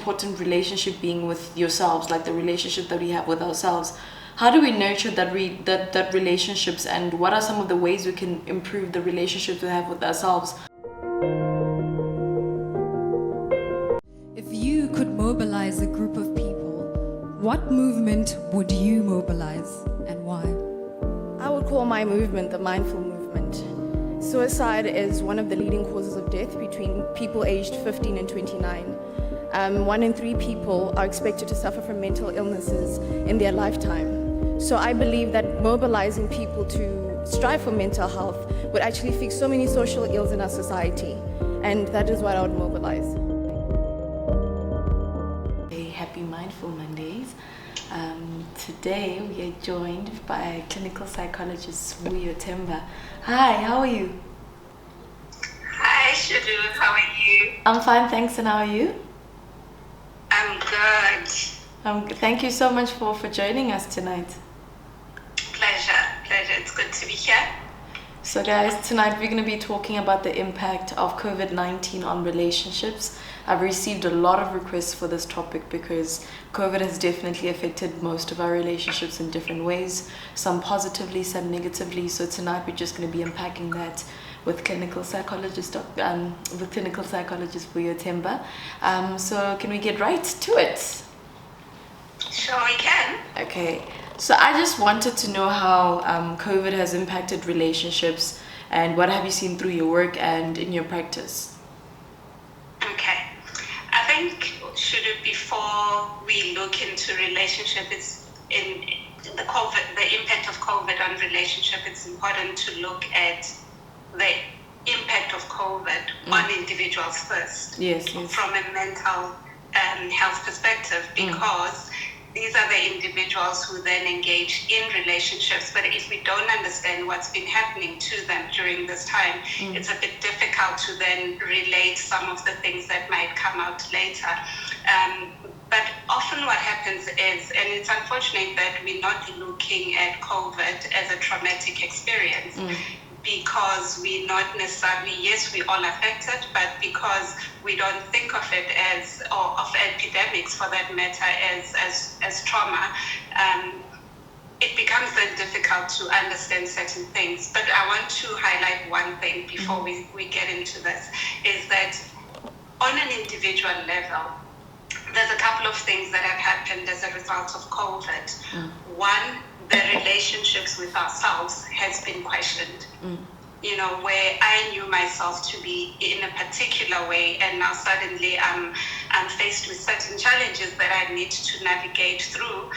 important relationship being with yourselves, like the relationship that we have with ourselves. How do we nurture that relationships, and what are some of the ways we can improve the relationships we have with ourselves? If you could mobilize a group of people, what movement would you mobilize and why? I would call my movement the mindful movement. Suicide is one of the leading causes of death between people aged 15 and 29. 1 in 3 people are expected to suffer from mental illnesses in their lifetime. So I believe that mobilizing people to strive for mental health would actually fix so many social ills in our society. And that is what I would mobilize. Happy Mindful Mondays. Today we are joined by clinical psychologist Shudufhadzo. Hi, how are you? Hi, Shudu. How are you? I'm fine, thanks. And how are you? I'm good. Thank you so much for joining us tonight. Pleasure. It's good to be here. So guys, tonight we're going to be talking about the impact of COVID-19 on relationships. I've received a lot of requests for this topic because COVID has definitely affected most of our relationships in different ways, some positively, some negatively. So tonight we're just going to be unpacking that with clinical psychologist Shudufhadzo. So can we get right to it? Sure, we can. Okay. So I just wanted to know how COVID has impacted relationships, and what have you seen through your work and in your practice? Okay. I think, Shudu, before we look into relationship, it's in the impact of COVID on relationship, it's important to look at the impact of COVID on individuals first. Yes. From a mental health perspective, because these are the individuals who then engage in relationships. But if we don't understand what's been happening to them during this time, it's a bit difficult to then relate some of the things that might come out later. But often what happens is, and it's unfortunate that we're not looking at COVID as a traumatic experience, because we're not necessarily, yes, we're all affected, but because we don't think of it as, or of epidemics for that matter, as trauma, it becomes then difficult to understand certain things. But I want to highlight one thing before we get into this, is that on an individual level, there's a couple of things that have happened as a result of COVID. One, the relationships with ourselves has been questioned. You know, where I knew myself to be in a particular way, and now suddenly I'm faced with certain challenges that I need to navigate through.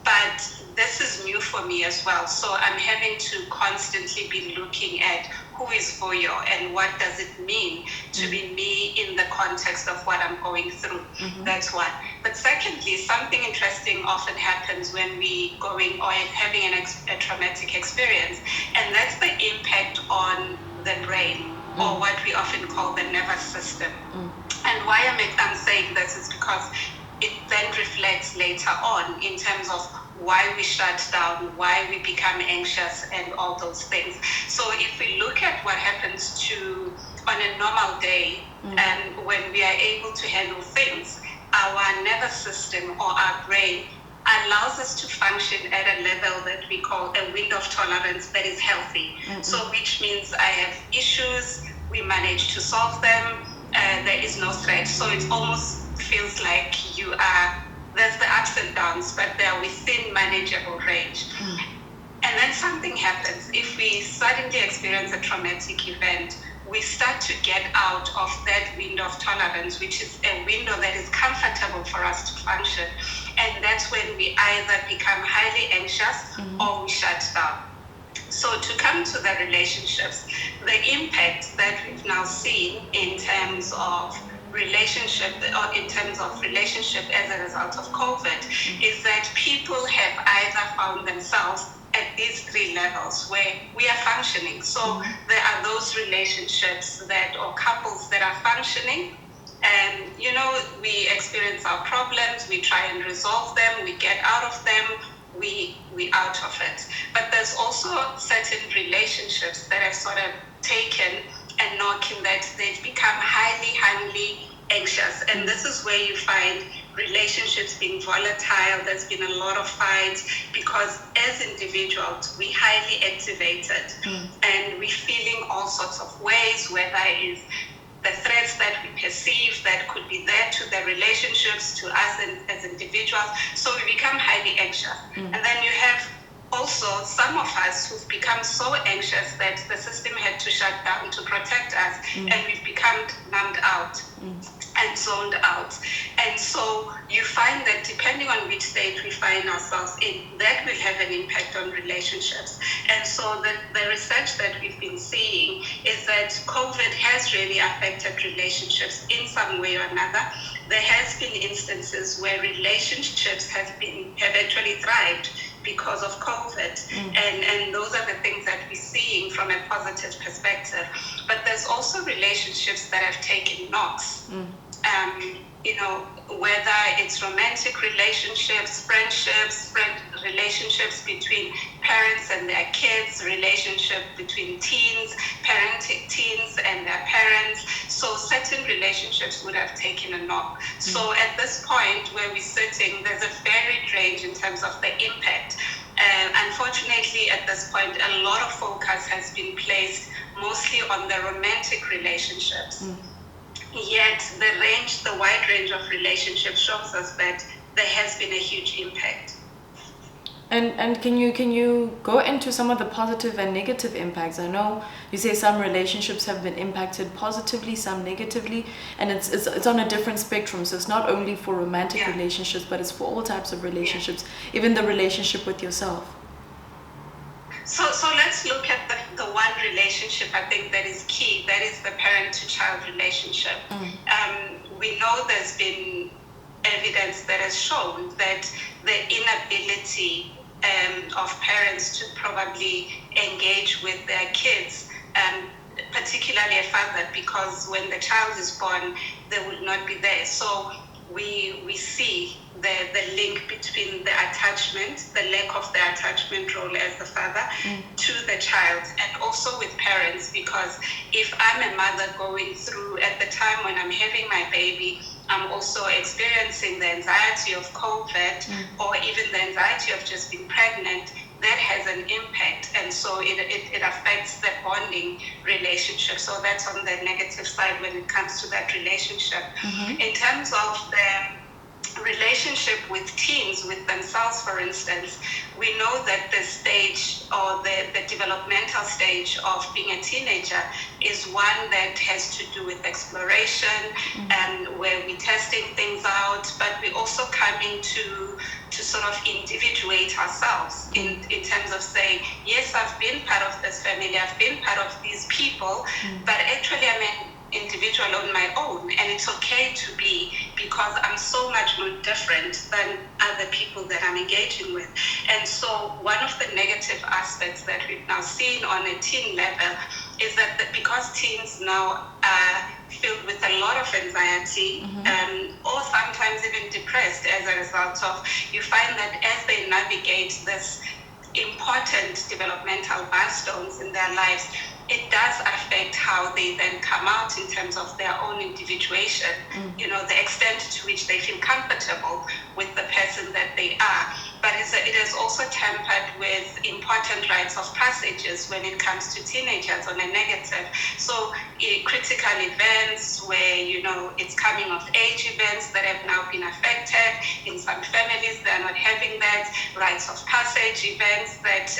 But this is new for me as well. So I'm having to constantly be looking at who is Voyo and what does it mean to be me in the context of what I'm going through. That's one. But secondly, something interesting often happens when we going or having a traumatic experience, and that's the impact on the brain, or what we often call the nervous system. And why I'm saying this is because it then reflects later on in terms of why we shut down, why we become anxious, and all those things. So if we look at what happens on a normal day, and when we are able to handle things, our nervous system or our brain allows us to function at a level that we call a window of tolerance that is healthy. So which means I have issues, we manage to solve them, there is no threat. So it almost feels like there's the ups and downs, but they're within manageable range. And then something happens. If we suddenly experience a traumatic event, we start to get out of that window of tolerance, which is a window that is comfortable for us to function. And that's when we either become highly anxious or we shut down. So to come to the relationships, the impact that we've now seen in terms of relationship as a result of COVID is that people have either found themselves at these 3 levels where we are functioning. So there are those relationships or couples that are functioning, and we experience our problems, we try and resolve them, we get out of them, we out of it. But there's also certain relationships that have sort of taken a knock in that they've become highly anxious. And this is where you find relationships being volatile. There's been a lot of fights because as individuals, we're highly activated and we're feeling all sorts of ways, whether it is the threats that we perceive that could be there to the relationships, to us as individuals. So we become highly anxious. And then you have also some of us who've become so anxious that the system had to shut down to protect us, and we've become numbed out and zoned out. And so you find that depending on which state we find ourselves in, that will have an impact on relationships. And so the research that we've been seeing is that COVID has really affected relationships in some way or another. There has been instances where relationships have actually thrived because of COVID, and those are the things that we're seeing from a positive perspective. But there's also relationships that have taken knocks. You know, whether it's romantic relationships, friendships, relationships between parents and their kids, relationship between teens, teens and their parents. So certain relationships would have taken a knock. So at this point where we're sitting, there's a varied range in terms of the impact. Unfortunately, at this point, a lot of focus has been placed mostly on the romantic relationships. Yet the wide range of relationships shows us that there has been a huge impact. And can you go into some of the positive and negative impacts? I know you say some relationships have been impacted positively, some negatively, and it's on a different spectrum. So it's not only for romantic relationships, but it's for all types of relationships, even the relationship with yourself. So let's look at the one relationship I think that is key. That is the parent-to-child relationship. We know there's been evidence that has shown that the inability of parents to probably engage with their kids, particularly a father, because when the child is born, they will not be there. So we see the link between the attachment, the lack of the attachment role as the father to the child, and also with parents, because if I'm a mother going through, at the time when I'm having my baby, I'm also experiencing the anxiety of COVID or even the anxiety of just being pregnant, that has an impact. And so it affects the bonding relationship. So that's on the negative side when it comes to that relationship. In terms of the relationship with teens, with themselves, for instance, we know that the stage or the developmental stage of being a teenager is one that has to do with exploration and where we're testing things out, but we're also coming to sort of individuate ourselves in terms of saying, yes, I've been part of this family, I've been part of these people, but actually I'm an individual on my own, and it's okay to be, because I'm so much more different than other people that I'm engaging with. And so one of the negative aspects that we've now seen on a teen level is that because teens now are filled with a lot of anxiety, or sometimes even depressed as a result of, you find that as they navigate this important developmental milestones in their lives, it does affect how they then come out in terms of their own individuation, you know, the extent to which they feel comfortable with the person that they are. But it is also tempered with important rites of passages when it comes to teenagers on a negative. So critical events where, you know, it's coming of age events that have now been affected. In some families, they're not having that. Rites of passage events that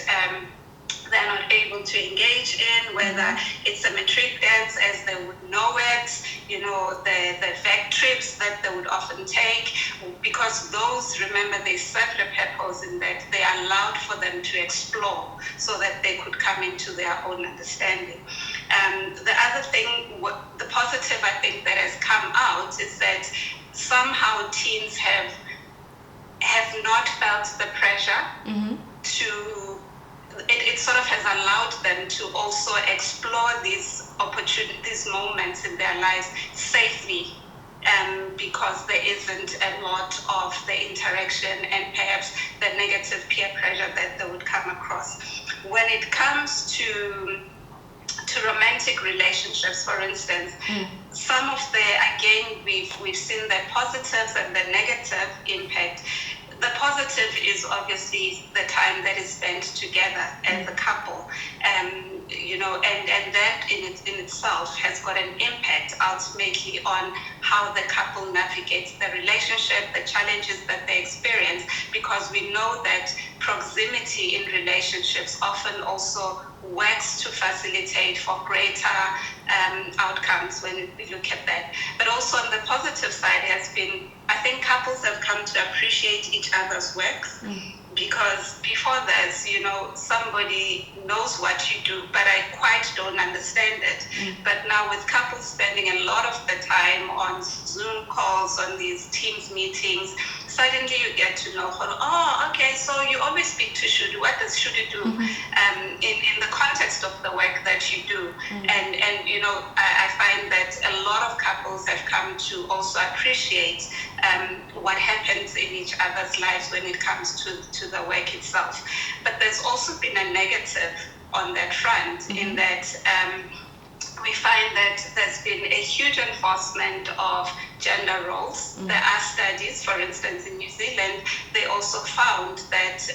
they're not able to engage in, whether it's a matric dance as they would know it, you know, the VEC trips that they would often take, because those, remember, they serve the purpose in that they allowed for them to explore so that they could come into their own understanding. The other thing, the positive I think that has come out is that somehow teens have not felt the pressure to, it sort of has allowed them to also explore these opportunities, these moments in their lives safely, because there isn't a lot of the interaction and perhaps the negative peer pressure that they would come across. When it comes to romantic relationships, for instance, some of again, we've seen the positives and the negative impact. The positive is obviously the time that is spent together as a couple, and that in itself has got an impact ultimately on how the couple navigates the relationship, the challenges that they experience, because we know that proximity in relationships often also works to facilitate for greater outcomes when we look at that. But also on the positive side has been, I think couples have come to appreciate each other's work, because before this, somebody knows what you do, but I quite don't understand it. But now with couples spending a lot of the time on Zoom calls, on these Teams meetings, suddenly you get to know, oh, okay, so you always speak to Shudu. What does Shudu do in the context of the work that you do? And I find that a lot of couples have come to also appreciate what happens in each other's lives when it comes to the work itself. But there's also been a negative on that front, in that we find that there's been a huge enforcement of gender roles. There are studies, for instance, in New Zealand, they also found that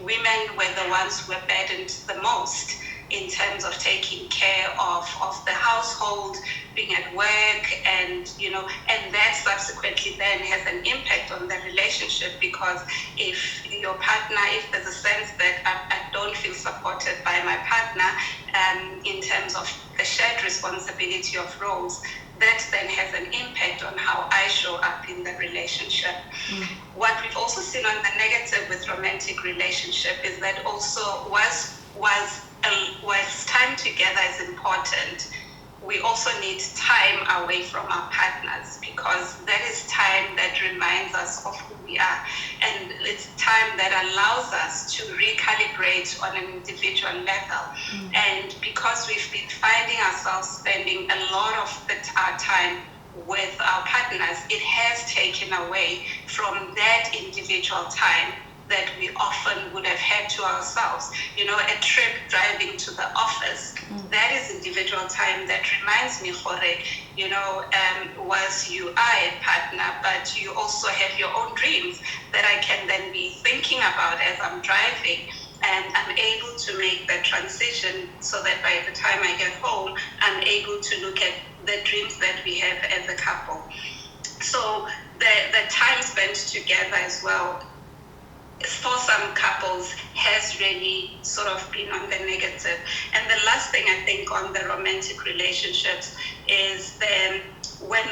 women were the ones who were burdened the most in terms of taking care of the household, being at work, and that subsequently then has an impact on the relationship, because if your partner, if there's a sense that I don't feel supported by my partner in terms of the shared responsibility of roles, that then has an impact on how I show up in the relationship. What we've also seen on the negative with romantic relationship is that also whilst time together is important, we also need time away from our partners, because that is time that reminds us of who we are. And it's time that allows us to recalibrate on an individual level. And because we've been finding ourselves spending a lot of our time with our partners, it has taken away from that individual time that we often would have had to ourselves. A trip driving to the office, that is individual time that reminds me, whilst you are a partner, but you also have your own dreams that I can then be thinking about as I'm driving. And I'm able to make that transition so that by the time I get home, I'm able to look at the dreams that we have as a couple. So the time spent together as well, for some couples, has really sort of been on the negative. And the last thing I think on the romantic relationships is where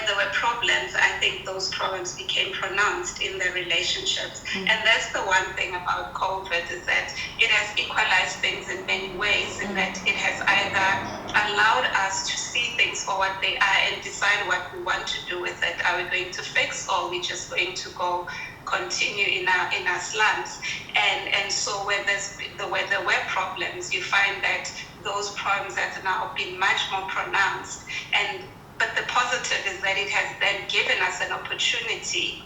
there were problems, I think those problems became pronounced in the relationships. And that's the one thing about COVID, is that it has equalized things in many ways, in that it has either allowed us to see things for what they are and decide what we want to do with it. Are we going to fix, or are we just going to continue in our slums? And so where there were problems, you find that those problems have now been much more pronounced. But the positive is that it has then given us an opportunity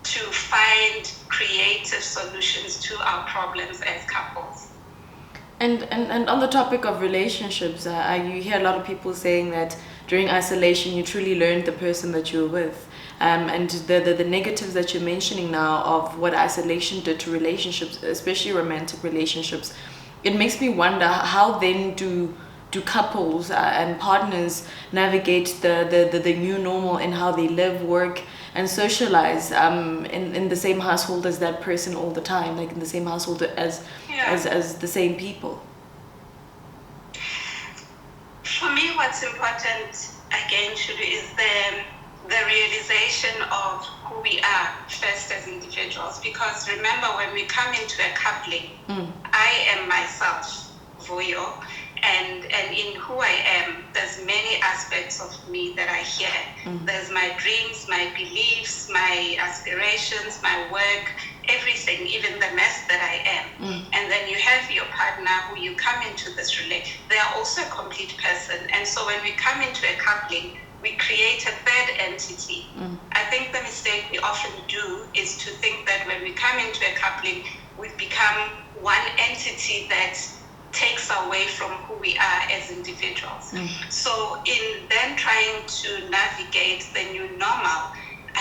to find creative solutions to our problems as couples. And on the topic of relationships, you hear a lot of people saying that during isolation you truly learned the person that you're with. And the negatives that you're mentioning now of what isolation did to relationships, especially romantic relationships, it makes me wonder, how then do couples and partners navigate the new normal in how they live, work, and socialize in the same household as that person all the time, like in the same household as the same people? For me, what's important, again, Shudu, is the realization of who we are first as individuals. Because remember, when we come into a coupling, I am myself, Vuyo, and in who I am, there's many aspects of me that I hear. There's my dreams, my beliefs, my aspirations, my work, everything, even the mess that I am. And then you have your partner who you come into this relationship. They are also a complete person. And so when we come into a coupling, we create a third entity. I think the mistake we often do is to think that when we come into a coupling, we've become one entity that takes away from who we are as individuals. So in then trying to navigate the new normal,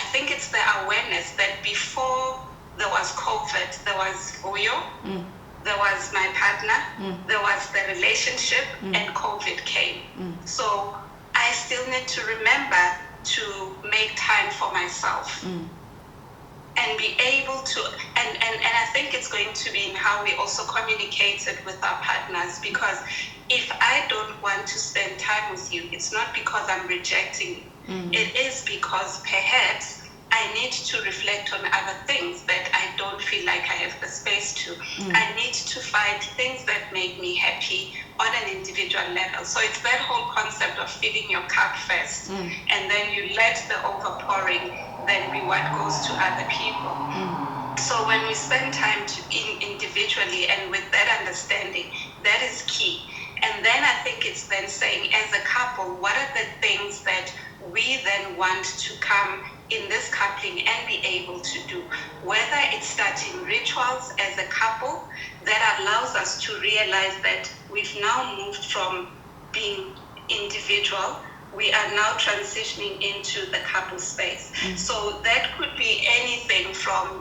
I think it's the awareness that before there was COVID, there was Oyo, there was my partner, there was the relationship, and COVID came. So I still need to remember to make time for myself. And be able to, and I think it's going to be in how we also communicated with our partners, because if I don't want to spend time with you, it's not because I'm rejecting you. It is because perhaps I need to reflect on other things that I don't feel like I have the space to. I need to find things that make me happy on an individual level. So it's that whole concept of filling your cup first, and then you let the overpouring then be what goes to other people. So when we spend time individually and with that understanding, that is key. And then I think it's then saying, as a couple, what are the things that we then want to come in this coupling and be able to do? Whether it's starting rituals as a couple that allows us to realize that we've now moved from being individual, we are now transitioning into the couple space. So that could be anything from,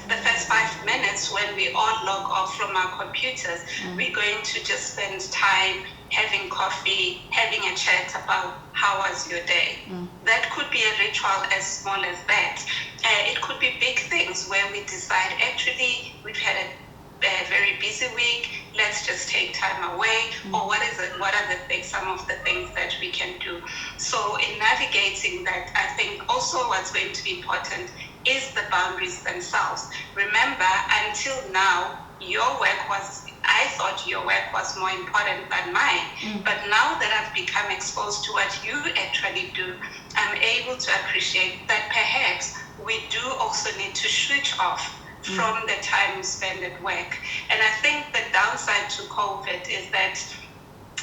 the first 5 minutes when we all log off from our computers, we're going to just spend time having coffee, having a chat about how was your day. That could be a ritual as small as that. It could be big things where we decide, actually, we've had a very busy week, let's just take time away, or what are the things, some of the things that we can do. So in navigating that, I think also what's going to be important is the boundaries themselves. Remember, until now, I thought your work was more important than mine, but now that I've become exposed to what you actually do, I'm able to appreciate that perhaps we do also need to switch off from the time we spend at work. And I think the downside to COVID is that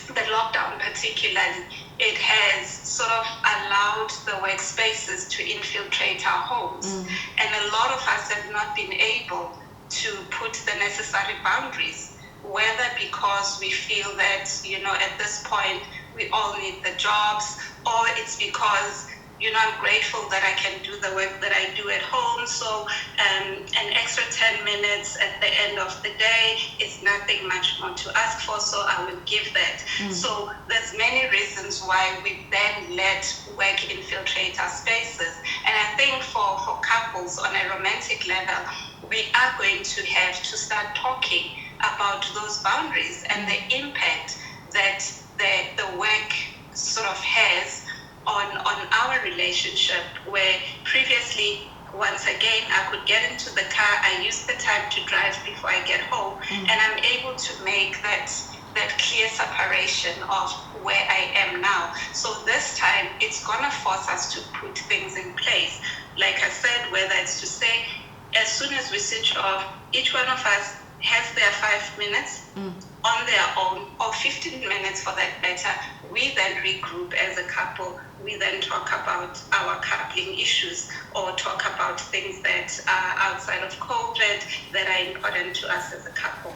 the lockdown particularly, it has sort of allowed the workspaces to infiltrate our homes. And a lot of us have not been able to put the necessary boundaries, whether because we feel that, at this point, we all need the jobs, or it's because I'm grateful that I can do the work that I do at home. So an extra 10 minutes at the end of the day is nothing much more to ask for, so I will give that. So there's many reasons why we then let work infiltrate our spaces. And I think for couples on a romantic level, we are going to have to start talking about those boundaries and the impact that the work sort of has on our relationship, where previously, once again, I could get into the car, I use the time to drive before I get home, and I'm able to make that clear separation of where I am now. So this time, it's gonna force us to put things in place. Like I said, whether it's to say, as soon as we switch off, each one of us has their 5 minutes on their own, or 15 minutes for that matter. We then regroup as a couple. We then talk about our coupling issues, or talk about things that are outside of COVID that are important to us as a couple.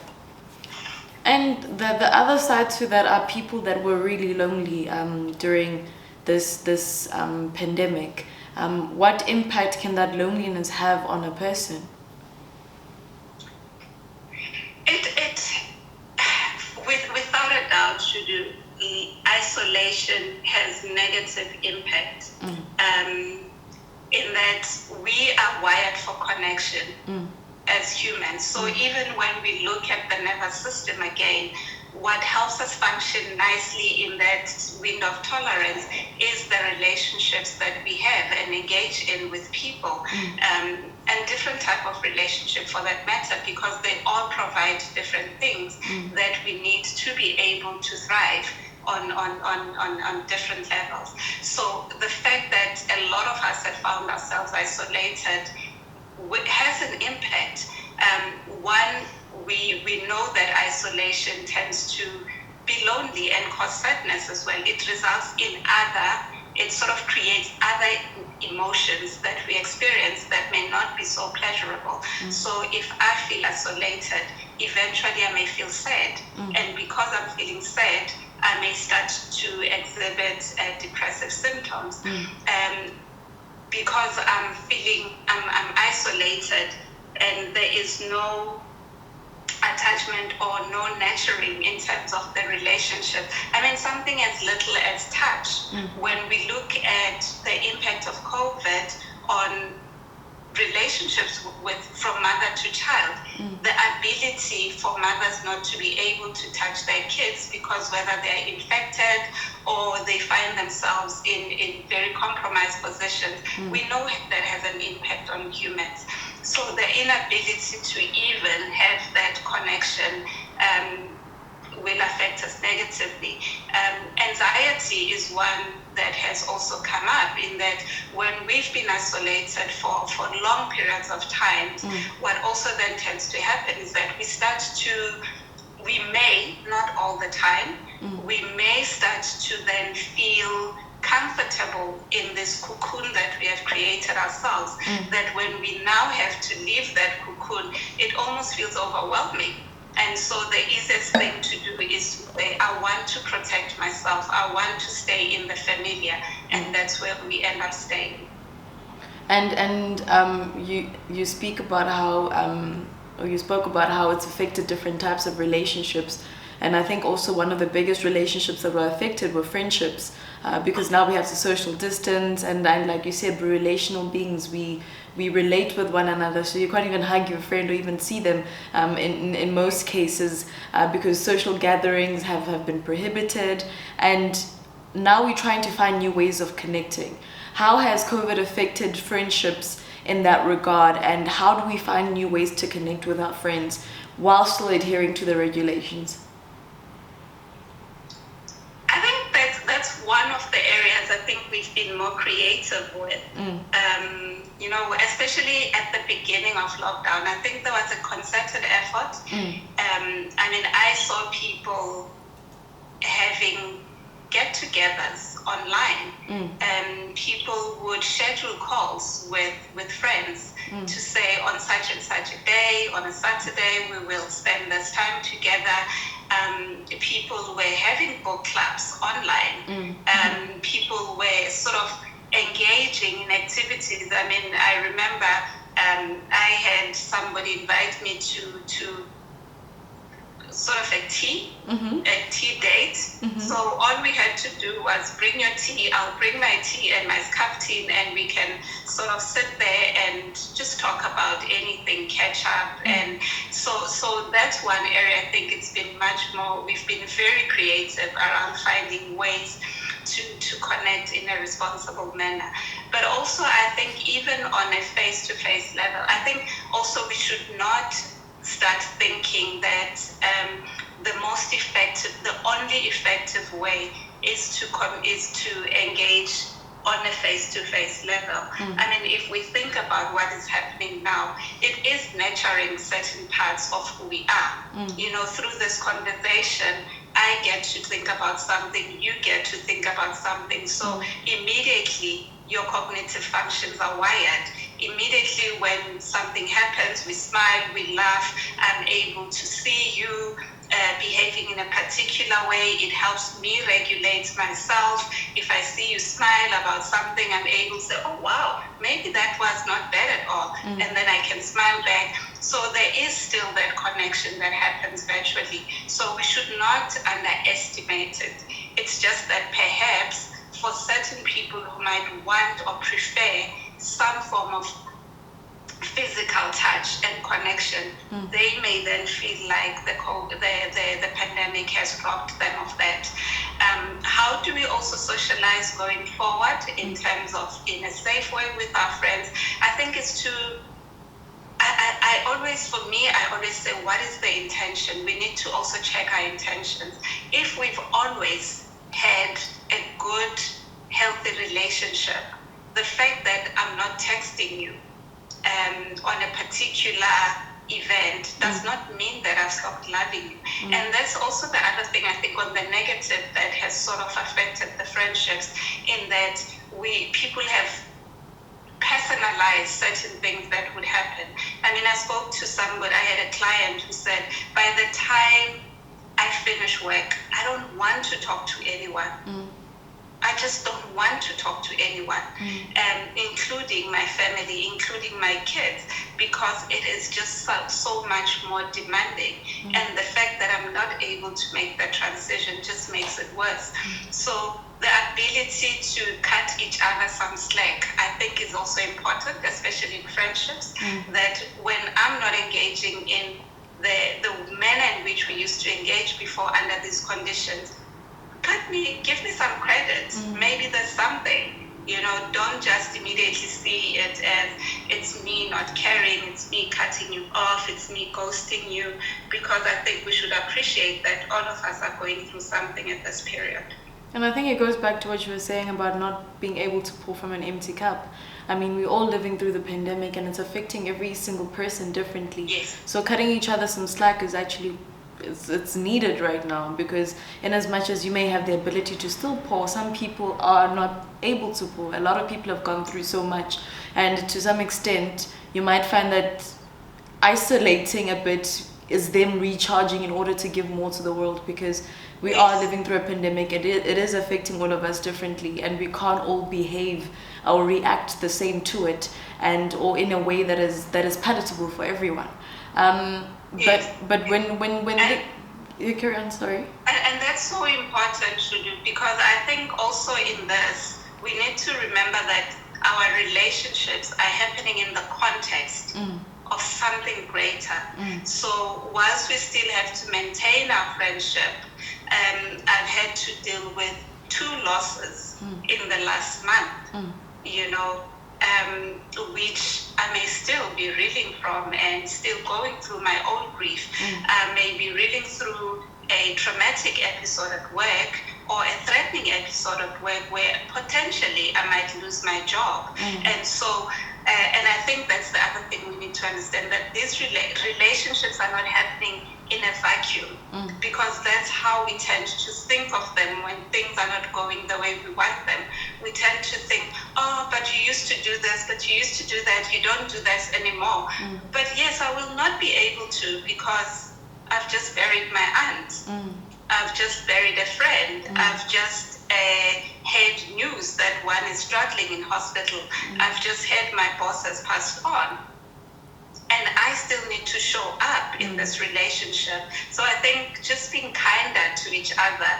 And the other side to that are people that were really lonely during this pandemic. What impact can that loneliness have on a person? Without a doubt, Shudu, isolation has negative impact in that we are wired for connection as humans. So even when we look at the nervous system again, what helps us function nicely in that window of tolerance is the relationships that we have and engage in with people, and different type of relationship for that matter, because they all provide different things that we need to be able to thrive on different levels. So the fact that a lot of us have found ourselves isolated has an impact. One, we know that isolation tends to be lonely and cause sadness as well. It results in it sort of creates other emotions that we experience that may not be so pleasurable. So if I feel isolated, eventually I may feel sad. And because I'm feeling sad, I may start to exhibit depressive symptoms. Because I'm isolated and there is no attachment or no nurturing in terms of the relationship. I mean, something as little as touch. When we look at the impact of COVID on relationships from mother to child, the ability for mothers not to be able to touch their kids because whether they're infected or they find themselves in very compromised positions, we know that has an impact on humans. So the inability to even have that connection will affect us negatively. Anxiety is one that has also come up in that when we've been isolated for long periods of time, what also then tends to happen is that we may, not all the time, we may start to then feel comfortable in this cocoon that we have created ourselves, that when we now have to leave that cocoon, it almost feels overwhelming. And so the easiest thing to do is to say, I want to protect myself, I want to stay in the familiar, and that's where we end up staying. And you speak about how or you spoke about how it's affected different types of relationships. And I think also one of the biggest relationships that were affected were friendships, because now we have to social distance, and like you said, we're relational beings. We relate with one another, so you can't even hug your friend or even see them in most cases, because social gatherings have been prohibited, and now we're trying to find new ways of connecting. How has COVID affected friendships in that regard, and how do we find new ways to connect with our friends while still adhering to the regulations? I think that's one of the areas I think we've been more creative with. Especially at the beginning of lockdown, I think there was a concerted effort. I saw people having get-togethers online. People would schedule calls with friends to say on such and such a day, on a Saturday, we will spend this time together. People were having book clubs online. People were sort of engaging in activities. I remember I had somebody invite me to sort of a tea date. So all we had to do was bring your tea, I'll bring my tea and my cup tea, and we can sort of sit there and just talk about anything, catch up. And so that's one area I think it's been much more, we've been very creative around finding ways to connect in a responsible manner. But also I think even on a face-to-face level, I think also we should not start thinking that the only effective way is to engage on a face-to-face level. If we think about what is happening now, it is nurturing certain parts of who we are. Through this conversation, I get to think about something, you get to think about something. So immediately your cognitive functions are wired. Immediately when something happens, we smile, we laugh. I'm able to see you behaving in a particular way. It helps me regulate myself. If I see you smile about something, I'm able to say, oh wow, maybe that was not bad at all. And then I can smile back. So there is still that connection that happens virtually. So we should not underestimate it. It's just that perhaps for certain people who might want or prefer some form of physical touch and connection, they may then feel like the pandemic has robbed them of that. How do we also socialize going forward in terms of in a safe way with our friends? I think it's I always say, what is the intention? We need to also check our intentions. If we've always had a good, healthy relationship, the fact that I'm not texting you on a particular event does not mean that I've stopped loving you. And that's also the other thing I think on the negative that has sort of affected the friendships, in that people have personal visualize certain things that would happen. I mean, I spoke to somebody, I had a client who said, by the time I finish work, I don't want to talk to anyone. I just don't want to talk to anyone, including my family, including my kids, because it is just so much more demanding. And the fact that I'm not able to make that transition just makes it worse. So the ability to cut each other some slack, I think, is also important, especially in friendships, that when I'm not engaging in the manner in which we used to engage before under these conditions, give me some credit. Maybe there's something, don't just immediately see it as it's me not caring, it's me cutting you off, it's me ghosting you, because I think we should appreciate that all of us are going through something at this period. And I think it goes back to what you were saying about not being able to pour from an empty cup. I mean, we're all living through the pandemic and it's affecting every single person differently. Yes. So cutting each other some slack is actually it's needed right now, because in as much as you may have the ability to still pour, some people are not able to pour. A lot of people have gone through so much, and to some extent you might find that isolating a bit is them recharging in order to give more to the world, because we are living through a pandemic. It is affecting all of us differently, and we can't all behave or react the same to it, and or in a way that is palatable for everyone. But when you carry on, sorry. And that's so important, Shudu, because I think also in this, we need to remember that our relationships are happening in the context of something greater. So whilst we still have to maintain our friendship, I've had to deal with 2 losses in the last month, which I may still be reeling from and still going through my own grief. I may be reeling through a traumatic episode at work or a threatening episode at work where potentially I might lose my job. And so, and I think that's the other thing we need to understand, that these relationships are not happening in a vacuum, because that's how we tend to think of them when things are not going the way we want them. We tend to think, oh, but you used to do this, but you used to do that, you don't do this anymore. But yes, I will not be able to, because I've just buried my aunt. I've just buried a friend. I've just had news that one is struggling in hospital. I've just had my boss has passed on. And I still need to show up in this relationship. So I think just being kinder to each other,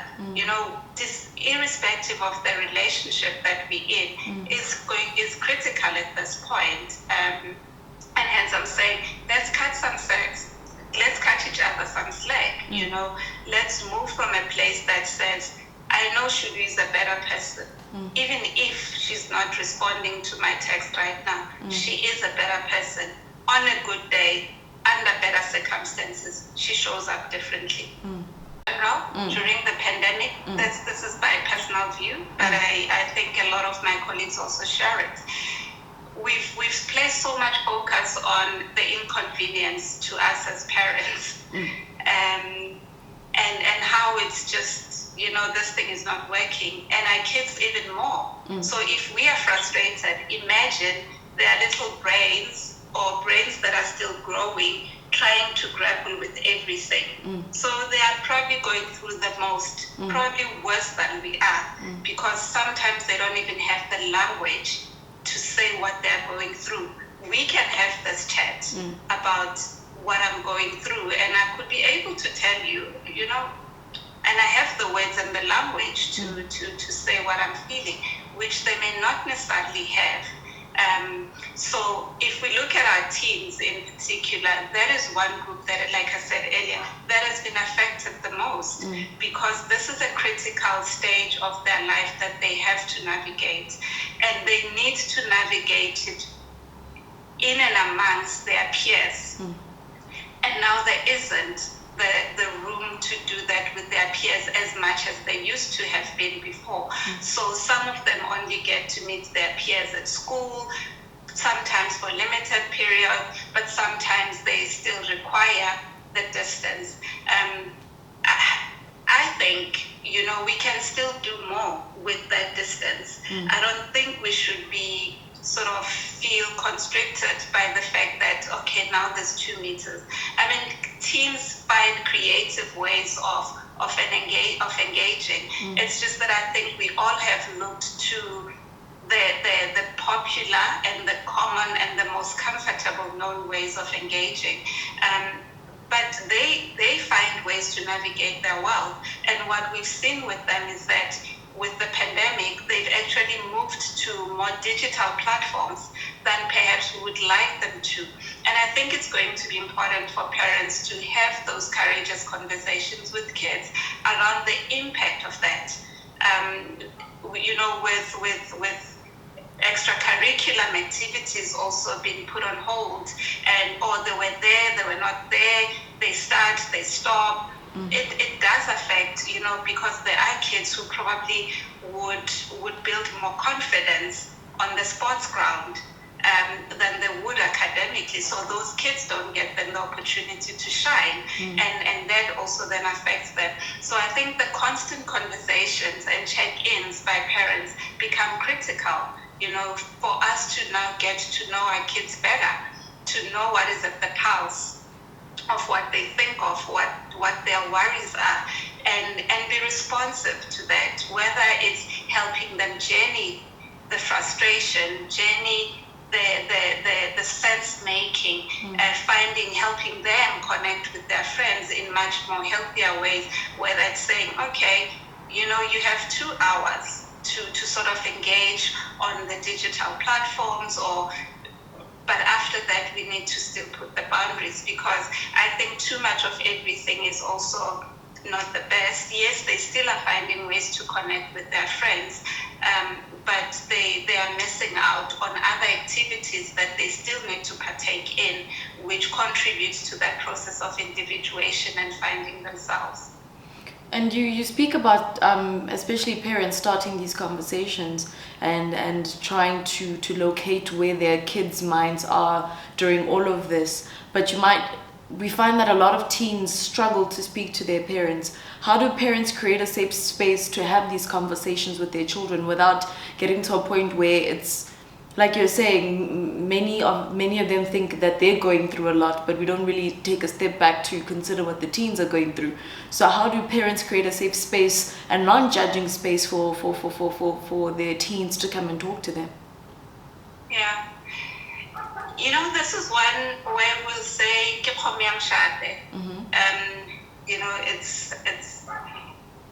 irrespective of the relationship that we're in, is critical at this point. And hence I'm saying, let's cut some sex. Let's cut each other some slack. Let's move from a place that says, I know Shudu is a better person. Even if she's not responding to my text right now, she is a better person. On a good day, under better circumstances, she shows up differently. During the pandemic, this is my personal view, but I think a lot of my colleagues also share it. We've placed so much focus on the inconvenience to us as parents, and how it's just, this thing is not working, and our kids even more. So if we are frustrated, imagine their little brains or brains that are still growing, trying to grapple with everything. So they are probably going through the most, probably worse than we are, because sometimes they don't even have the language to say what they're going through. We can have this chat about what I'm going through, and I could be able to tell you, and I have the words and the language to say what I'm feeling, which they may not necessarily have. So if we look at our teens in particular, that is one group that, like I said earlier, that has been affected the most, because this is a critical stage of their life that they have to navigate, and they need to navigate it in and amongst their peers. And now there isn't the room to do that with their peers as much as they used to have been before. So some of them only get to meet their peers at school, sometimes for a limited period, but sometimes they still require the distance. I think, we can still do more with that distance. I don't think we should be feel constricted by the fact that, okay, now there's 2 meters. I mean, teens find creative ways of engaging. It's just that I think we all have looked to the popular and the common and the most comfortable known ways of engaging. But they find ways to navigate their world. And what we've seen with them is that with the pandemic, they've actually moved to more digital platforms than perhaps we would like them to. And I think it's going to be important for parents to have those courageous conversations with kids around the impact of that. With extracurricular activities also being put on hold, and they were there, they were not there, they start, they stop. It does affect, because there are kids who probably would build more confidence on the sports ground than they would academically. So those kids don't get the opportunity to shine, and that also then affects them. So I think the constant conversations and check-ins by parents become critical, for us to now get to know our kids better, to know what is at the pulse of what they think of, what their worries are, and be responsive to that, whether it's helping them journey the frustration, journey the sense making, helping them connect with their friends in much more healthier ways, whether it's saying, okay, you have 2 hours to sort of engage on the digital platforms, but after that we need to still put the boundaries, because I think too much of everything is also not the best. Yes, they still are finding ways to connect with their friends, but they are missing out on other activities that they still need to partake in, which contributes to that process of individuation and finding themselves. And you speak about especially parents starting these conversations and trying to locate where their kids' minds are during all of this. But we find that a lot of teens struggle to speak to their parents. How do parents create a safe space to have these conversations with their children without getting to a point where it's, like you're saying, many of them think that they're going through a lot, but we don't really take a step back to consider what the teens are going through. So how do parents create a safe space and non-judging space for their teens to come and talk to them? Yeah. This is one where we'll say,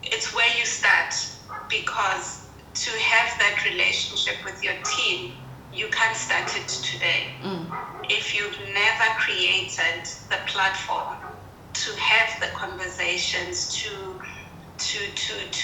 it's where you start, because to have that relationship with your teen, you can't start it today. If you've never created the platform to have the conversations, to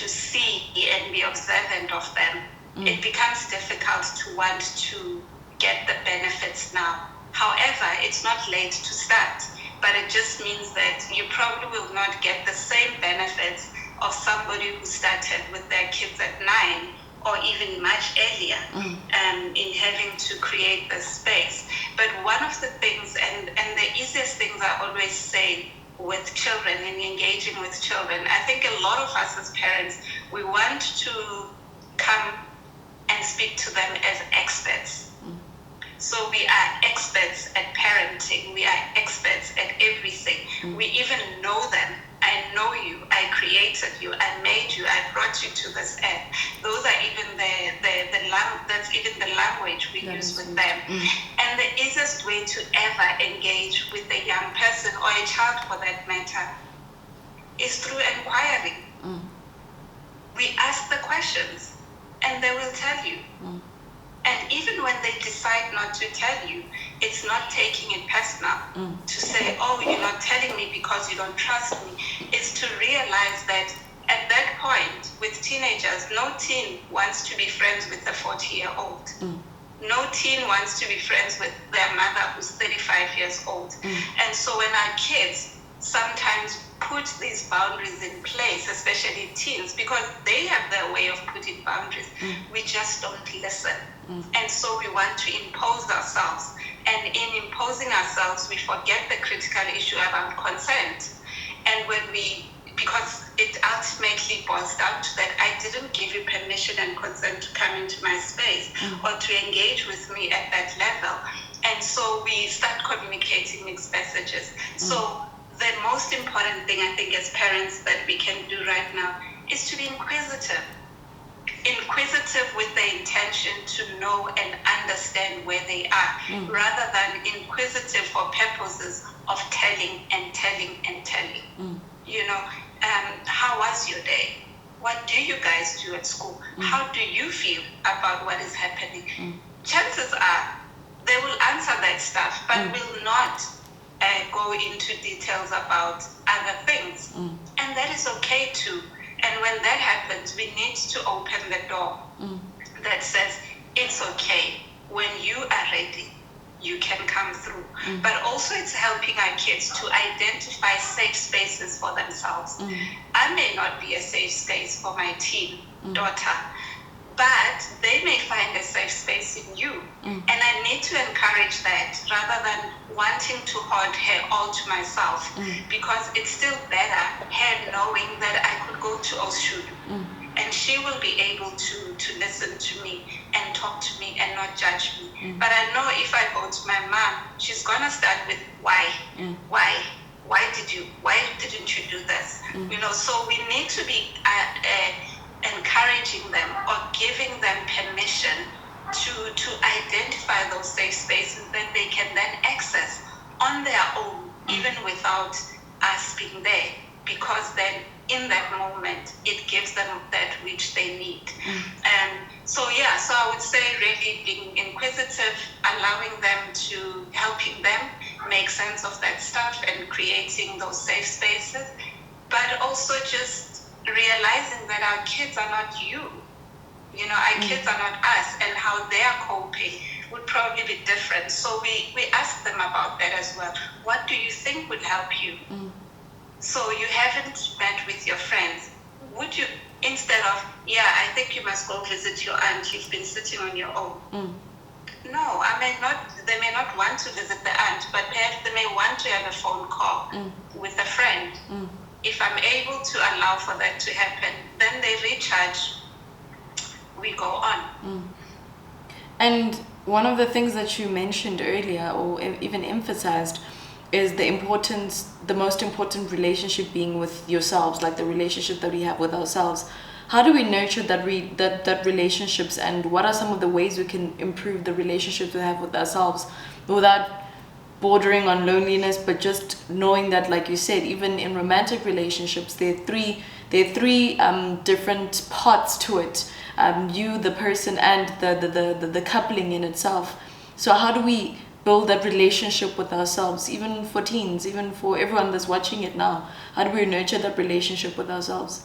see and be observant of them, it becomes difficult to want to get the benefits now. However, it's not late to start, but it just means that you probably will not get the same benefits of somebody who started with their kids at 9 or even much earlier, in having to create the space. But one of the things, and the easiest things I always say with children, in engaging with children, I think a lot of us as parents, we want to come and speak to them as experts. So we are experts at parenting. We are experts at everything. We even know them. I know you. I created you. I made you. I brought you to this earth. Those are even that's even the language we use with them. And the easiest way to ever engage with a young person, or a child for that matter, is through inquiry. We ask the questions, and they will tell you. And even when they decide not to tell you, it's not taking it personal to say, oh, you're not telling me because you don't trust me. It's to realize that at that point with teenagers, no teen wants to be friends with a 40-year-old. No teen wants to be friends with their mother who's 35 years old. And so when our kids sometimes put these boundaries in place, especially teens, because they have their way of putting boundaries, we just don't listen. And so we want to impose ourselves. And in imposing ourselves, we forget the critical issue around consent. And when we because it ultimately boils down to that I didn't give you permission and consent to come into my space or to engage with me at that level. And so we start communicating mixed messages. So the most important thing I think as parents that we can do right now is to be inquisitive. Inquisitive with the intention to know and understand where they are, rather than inquisitive for purposes of telling and telling and telling. You know, how was your day? What do you guys do at school? How do you feel about what is happening? Chances are they will answer that stuff, but will not go into details about other things. And that is okay too. And when that happens, we need to open the door that says, it's okay. When you are ready, you can come through. But also it's helping our kids to identify safe spaces for themselves. I may not be a safe space for my teen daughter, but they may find a safe space in you. And I need to encourage that rather than wanting to hold her all to myself, because it's still better her knowing that I could go to Oshudu and she will be able to listen to me and talk to me and not judge me. But I know if I go to my mom, she's gonna start with why didn't you do this? You know, so we need to be encouraging them or giving them permission to identify those safe spaces that they can then access on their own, even without us being there, because then in that moment it gives them that which they need. So I would say really being inquisitive, allowing them to helping them make sense of that stuff and creating those safe spaces, but also just realizing that our kids are not you. You know, our kids are not us, and how they are coping would probably be different. So we ask them about that as well. What do you think would help you? So you haven't met with your friends. Would you, instead of, I think you must go visit your aunt, you've been sitting on your own. No, they may not want to visit the aunt, but perhaps they may want to have a phone call with a friend. If I'm able to allow for that to happen, then they recharge, we go on. And one of the things that you mentioned earlier, or even emphasized, is the most important relationship being with yourselves, like the relationship that we have with ourselves. How do we nurture that relationships, and what are some of the ways we can improve the relationships we have with ourselves without bordering on loneliness, but just knowing that, like you said, even in romantic relationships, there are three different parts to it. You, the person, and the coupling in itself. So how do we build that relationship with ourselves, even for teens, even for everyone that's watching it now? How do we nurture that relationship with ourselves?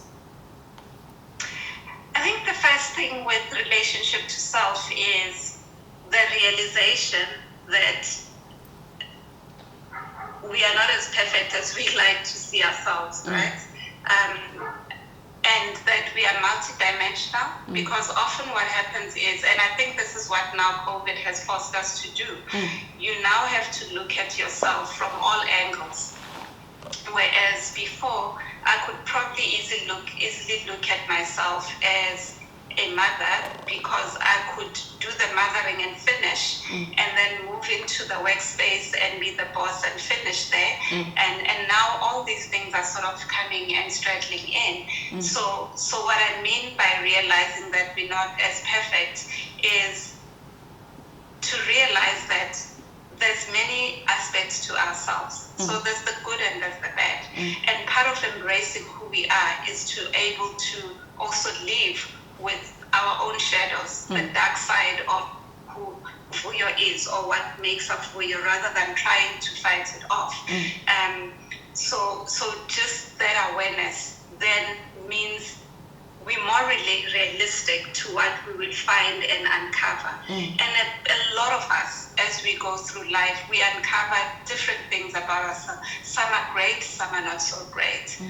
I think the first thing with relationship to self is the realization that we are not as perfect as we like to see ourselves, right? And that we are multidimensional, because often what happens is, and I think this is what now COVID has forced us to do, you now have to look at yourself from all angles. Whereas before, I could probably easily look at myself as a mother, because I could do the mothering and finish, and then move into the workspace and be the boss and finish there. And now all these things are sort of coming and straddling in. So what I mean by realizing that we're not as perfect is to realize that there's many aspects to ourselves. So there's the good and there's the bad. And part of embracing who we are is to able to also live with our own shadows, the dark side of who Vuyo is, or what makes up Vuyo, rather than trying to fight it off. So just that awareness then means we're more realistic to what we will find and uncover. And a lot of us, as we go through life, we uncover different things about ourselves. Some are great, some are not so great.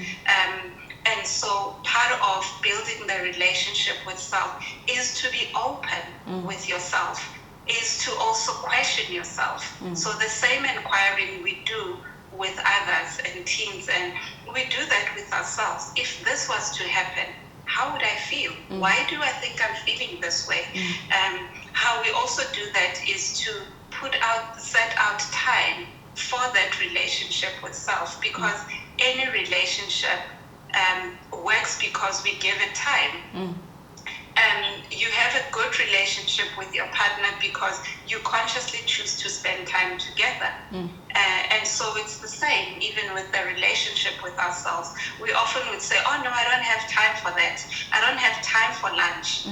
And so part of building the relationship with self is to be open with yourself, is to also question yourself. So the same inquiring we do with others and teens, and we do that with ourselves. If this was to happen, how would I feel? Why do I think I'm feeling this way? How we also do that is to set out time for that relationship with self, because any relationship works because we give it time. You have a good relationship with your partner because you consciously choose to spend time together. And so it's the same even with the relationship with ourselves. We often would say, oh no, I don't have time for that. I don't have time for lunch.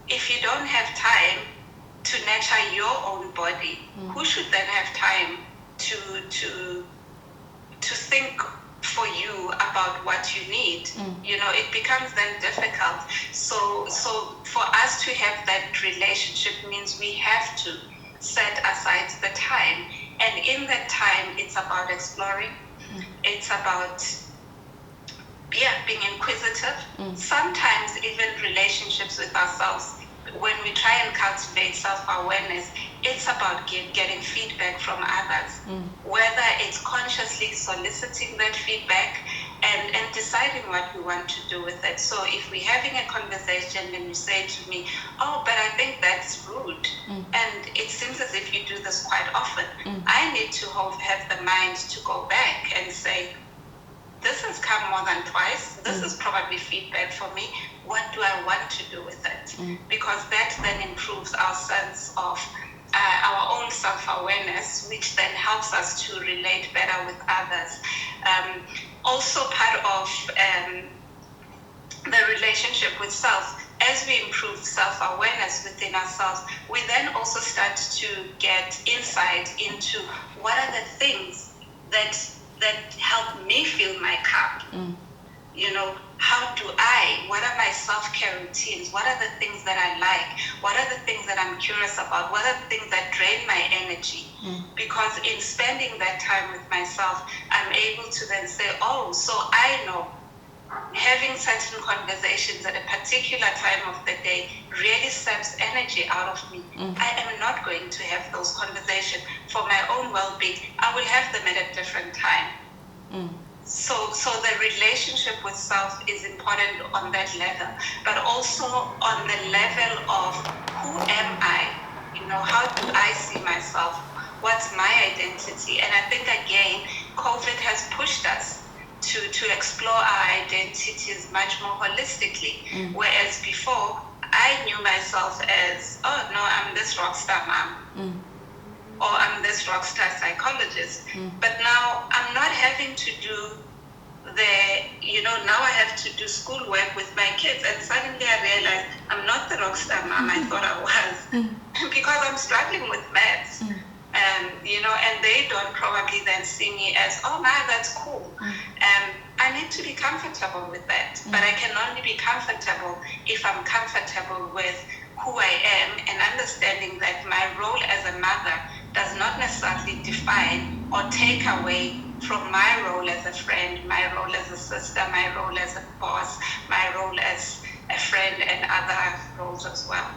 If you don't have time to nurture your own body, who should then have time to think for you about what you need? You know, it becomes then difficult. So for us to have that relationship means we have to set aside the time. And in that time, it's about exploring. It's about being inquisitive. Sometimes even relationships with ourselves, when we try and cultivate self-awareness, it's about getting feedback from others, whether it's consciously soliciting that feedback and deciding what we want to do with it. So if we're having a conversation and you say to me, oh, but I think that's rude, and it seems as if you do this quite often, I need to have the mind to go back and say, this has come more than twice. This is probably feedback for me. What do I want to do with it? Because that then improves our sense of our own self-awareness, which then helps us to relate better with others. Also part of the relationship with self, as we improve self-awareness within ourselves, we then also start to get insight into what are the things that help me fill my cup. You know, what are my self-care routines? What are the things that I like? What are the things that I'm curious about? What are the things that drain my energy? Because in spending that time with myself, I'm able to then say, oh, so I know having certain conversations at a particular time of the day really saps energy out of me. I am not going to have those conversations for my own well-being. I will have them at a different time. So the relationship with self is important on that level, but also on the level of who am I? You know, how do I see myself? What's my identity? And I think again, COVID has pushed us to explore our identities much more holistically. Whereas before, I knew myself as, oh no, I'm this rock star mom. Or I'm this rock star psychologist. But now I'm not having to do now I have to do schoolwork with my kids, and suddenly I realize I'm not the rock star mom I thought I was. Because I'm struggling with maths. And they don't probably then see me as, oh man, that's cool. I need to be comfortable with that. But I can only be comfortable if I'm comfortable with who I am and understanding that my role as a mother does not necessarily define or take away from my role as a friend, my role as a sister, my role as a boss, my role as a friend, and other roles as well.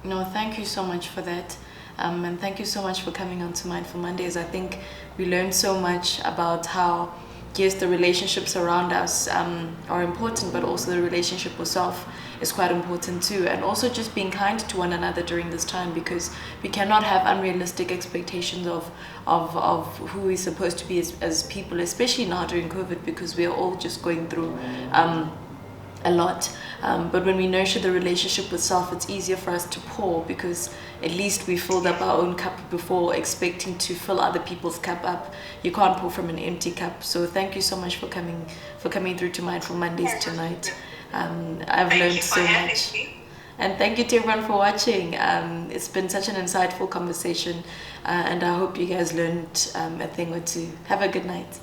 No, thank you so much for that. And thank you so much for coming on to Mindful Mondays. I think we learned so much about how, yes, the relationships around us are important, but also the relationship with self is quite important too. And also just being kind to one another during this time, because we cannot have unrealistic expectations of who we're supposed to be as people, especially now during COVID, because we are all just going through a lot. But when we nurture the relationship with self, it's easier for us to pour, because at least we filled up our own cup before expecting to fill other people's cup up. You can't pour from an empty cup. So thank you so much for coming through to Mindful Mondays tonight. I've learned so much. And thank you to everyone for watching. It's been such an insightful conversation, and I hope you guys learned a thing or two. Have a good night.